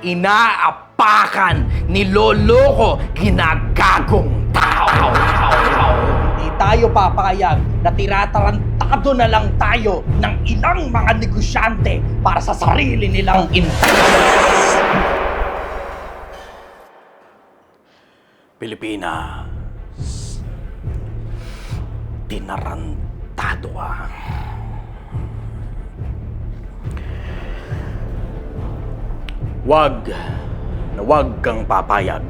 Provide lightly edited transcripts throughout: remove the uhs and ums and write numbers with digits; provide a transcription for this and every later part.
inaapakan, niloloko, ginagagong tao. Hindi tayo papayag na tinatarantado na lang tayo ng ilang mga negosyante para sa sarili nilang interes. Pilipinas, tinarantado ka. Wag kang papayag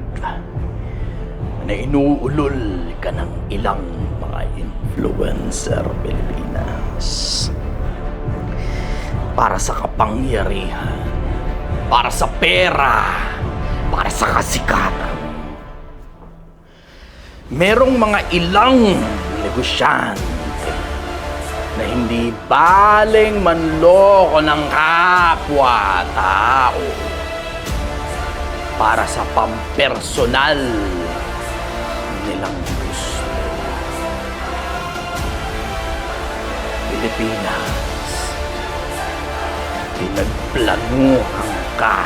na inuulol ka ng ilang mga influencer, Pilipinas. Para sa kapangyarihan, para sa pera, para sa kasikatan. Merong mga ilang negosyante na hindi baling manloko ng kapwa-tao para sa pampersonal nilang gusto. Pilipinas, pinagplanuhan ka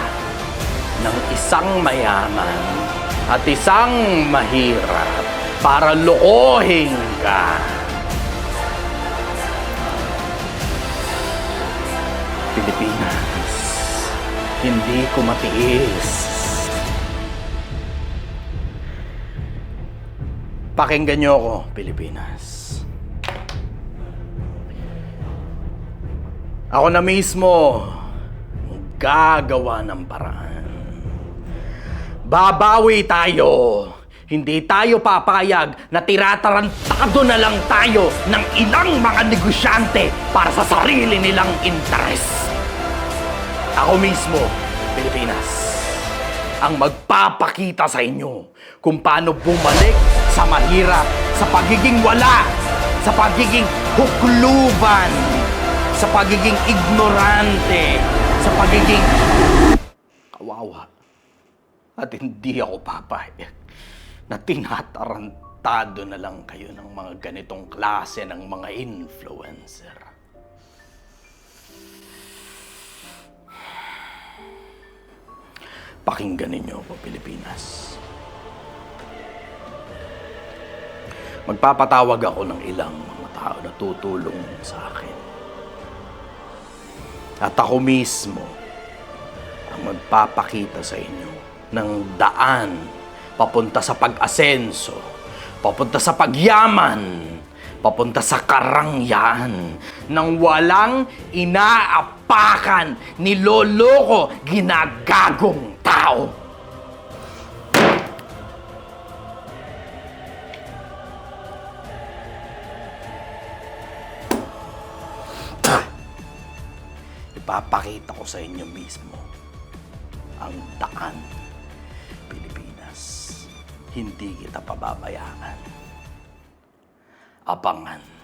ng isang mayaman at isang mahirap para lokohin ka. Pilipinas, hindi ko matiis. Pakinggan niyo ako, Pilipinas. Ako na mismo gagawa ng paraan. Babawi tayo. Hindi tayo papayag na tinatarantado na lang tayo ng ilang mga negosyante para sa sarili nilang interes. Ako mismo, Pilipinas, ang magpapakita sa inyo kung paano bumalik sa mahirap, sa pagiging wala, sa pagiging hukluban, sa pagiging ignorante, sa pagiging kawawa. At hindi ako papayag na tinatarantado na lang kayo ng mga ganitong klase ng mga influencer. Pakinggan ninyo ako, Pilipinas. Magpapatawag ako ng ilang mga tao na tutulong sa akin. At ako mismo ang magpapakita sa inyo ng daan papunta sa pag-asenso, papunta sa pagyaman, papunta sa karangyaan ng walang inaapakan, niloloko, ginagagong tao. Ipapakita ko sa inyo mismo ang daan, Pilipinas. Hindi kita pababayaan. Abangan.